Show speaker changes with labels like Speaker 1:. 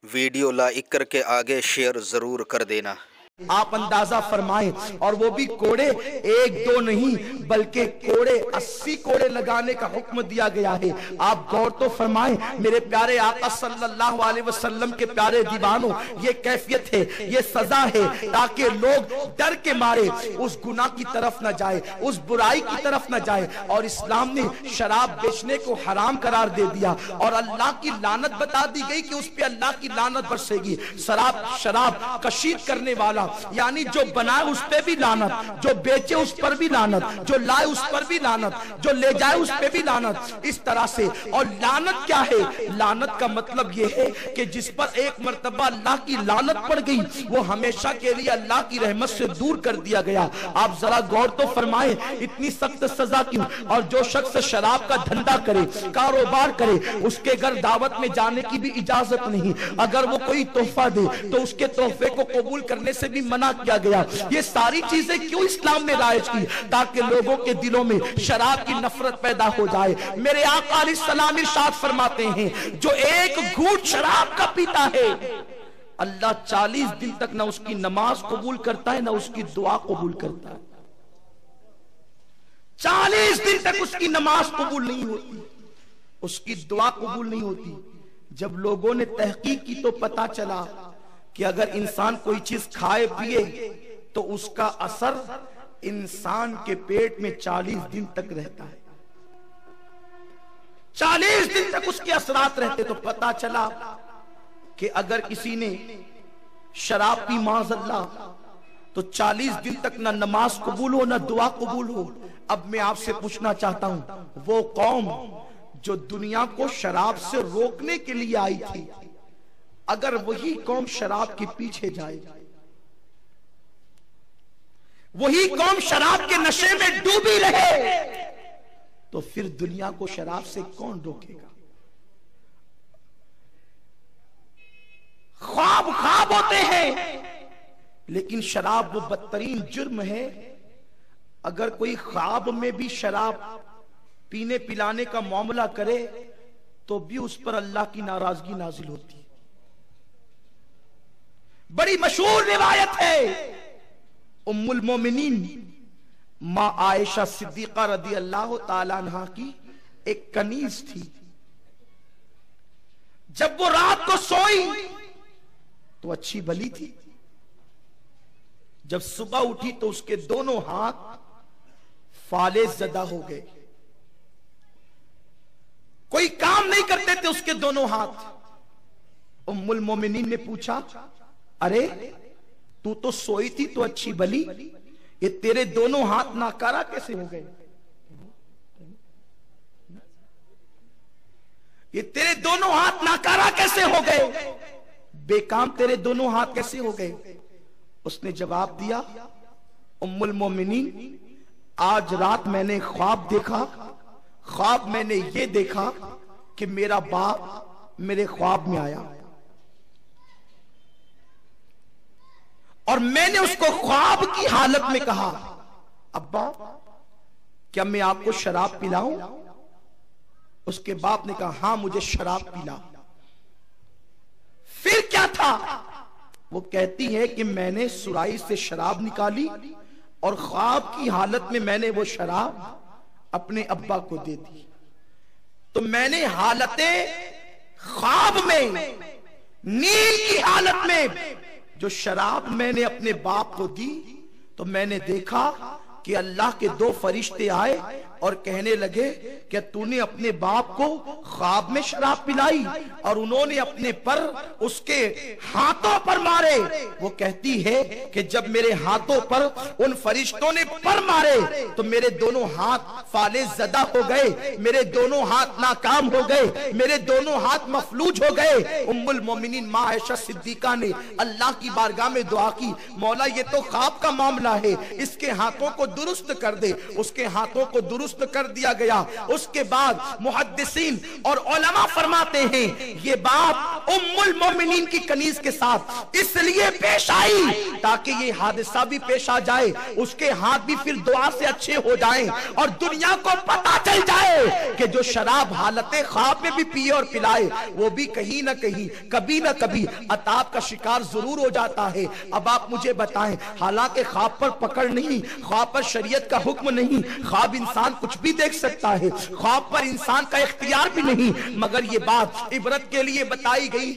Speaker 1: Video like کر کے آگے شیئر ضرور کر دینا۔
Speaker 2: آپ اندازہ فرمائیں، اور وہ بھی کوڑے ایک دو نہیں بلکہ کوڑے 80 کوڑے لگانے کا حکم دیا گیا ہے۔ آپ غور تو فرمائیں، میرے پیارے آقا صلی اللہ علیہ وسلم کے پیارے دیوانوں، یہ کیفیت ہے، یہ سزا ہے تاکہ لوگ ڈر کے مارے اس گناہ کی طرف نہ جائے، اس برائی کی طرف نہ جائے۔ اور اسلام نے شراب بیچنے کو حرام قرار دے دیا، اور اللہ کی لعنت بتا دی گئی کہ اس پہ اللہ کی لعنت برسے گی۔ شراب کشید کرنے والا یعنی جو بنائے اس پہ بھی لعنت، جو بیچے اس پر بھی لعنت، جو لائے اس پر بھی لعنت، جو لے جائے اس پہ بھی لعنت، اس طرح سے۔ اور لعنت کیا ہے؟ لعنت کا مطلب یہ ہے کہ جس پر ایک مرتبہ اللہ کی لعنت پڑ گئی وہ ہمیشہ کے لیے اللہ کی رحمت سے دور کر دیا گیا۔ آپ ذرا غور تو فرمائیں، اتنی سخت سزا کیوں؟ اور جو شخص شراب کا دھندا کرے، کاروبار کرے، اس کے گھر دعوت میں جانے کی بھی اجازت نہیں۔ اگر وہ کوئی تحفہ دے تو اس کے تحفے کو قبول کرنے سے بھی منع کیا گیا۔ یہ ساری چیزیں کیوں اسلام نے رائج کی؟ تاکہ لوگوں کے دلوں میں شراب کی نفرت پیدا ہو جائے۔ میرے آقا علیہ السلام ارشاد فرماتے ہیں، جو ایک گھونٹ شراب کا پیتا ہے اللہ 40 دن تک نہ اس کی نماز قبول کرتا ہے نہ اس کی دعا قبول کرتا ہے۔ 40 دن تک اس کی نماز قبول نہیں ہوتی، اس کی دعا قبول نہیں ہوتی۔ جب لوگوں نے تحقیق کی تو پتا چلا کہ اگر انسان کوئی چیز کھائے پیے تو اس کا اثر انسان کے پیٹ میں 40 دن تک رہتا ہے۔ 40 دن تک اس کے اثرات رہتے۔ تو پتا چلا کہ اگر کسی نے شراب پی معاذ اللہ تو 40 دن تک نہ نماز قبول ہو نہ دعا قبول ہو۔ اب میں آپ سے پوچھنا چاہتا ہوں، وہ قوم جو دنیا کو شراب سے روکنے کے لیے آئی تھی، اگر وہی قوم شراب کے پیچھے جائے، وہی قوم شراب کے نشے میں ڈوبی رہے، تو پھر دنیا کو شراب سے کون روکے گا؟ خواب ہوتے ہیں، لیکن شراب وہ بدترین جرم ہے۔ اگر کوئی خواب میں بھی شراب پینے پلانے کا معاملہ کرے تو بھی اس پر اللہ کی ناراضگی نازل ہوتی ہے۔ بڑی مشہور روایت ہے، ام المومنین ماں عائشہ صدیقہ رضی اللہ تعالیٰ عنہ کی ایک کنیز تھی۔ جب وہ رات کو سوئی تو اچھی بھلی تھی، جب صبح اٹھی تو اس کے دونوں ہاتھ فالج زدہ ہو گئے، کوئی کام نہیں کرتے تھے اس کے دونوں ہاتھ۔ ام المومنین نے پوچھا، ارے تو سوئی تھی تو اچھی بھلی، یہ تیرے دونوں ہاتھ ناکارہ کیسے ہو گئے؟ یہ تیرے دونوں ہاتھ ناکارہ کیسے ہو گئے؟ بے کام تیرے دونوں ہاتھ کیسے ہو گئے؟ اس نے جواب دیا، ام المومنین آج رات میں نے خواب دیکھا، خواب میں نے یہ دیکھا کہ میرا باپ میرے خواب میں آیا اور میں نے اس کو خواب کی حالت میں کہا، ابا کیا میں آپ کو شراب پلاؤں؟ اس کے باپ نے کہا، ہاں مجھے شراب پلا۔ پھر کیا تھا؟ وہ کہتی ہے کہ میں نے سرائی سے شراب نکالی اور خواب کی حالت میں نے وہ شراب اپنے ابا کو دے دی۔ تو میں نے حالت خواب میں، نیند کی حالت میں جو شراب میں نے اپنے باپ کو دی تو میں نے دیکھا کہ اللہ کے 2 فرشتے آئے اور کہنے لگے کہ تو نے اپنے باپ کو خواب میں شراب پلائی، اور انہوں نے اپنے پر اس کے ہاتھوں پر مارے۔ وہ کہتی ہے کہ جب میرے ہاتھوں پر ان فرشتوں نے پر مارے تو میرے دونوں ہاتھ فالج زدہ ہو گئے، میرے دونوں ہاتھ ناکام ہو گئے، میرے دونوں ہاتھ مفلوج ہو گئے۔ ام المومنین ماں عائشہ صدیقہ نے اللہ کی بارگاہ میں دعا کی، مولا یہ تو خواب کا معاملہ ہے، اس کے ہاتھوں کو درست کر دے۔ اس کے ہاتھوں کو درست درست کر دیا گیا۔ اس کے بعد محدثین اور علماء فرماتے ہیں یہ بات ام المومنین کی کنیز کے ساتھ اس لیے پیش آئی تاکہ یہ حادثہ بھی پیش آ جائے، اس کے ہاتھ بھی پھر دعا سے اچھے ہو جائیں اور دنیا کو پتا چل جائے کہ جو شراب حالت خواب میں بھی پیے اور پلائے وہ بھی کہیں نہ کہیں کبھی نہ کبھی عطاب کا شکار ضرور ہو جاتا ہے۔ اب آپ مجھے بتائیں، حالانکہ خواب پر پکڑ نہیں، خواب پر شریعت کا حکم نہیں، خواب انسان کچھ بھی دیکھ سکتا ہے، خواب پر انسان کا اختیار بھی نہیں، مگر یہ بات عبرت کے لیے بتائی گئی۔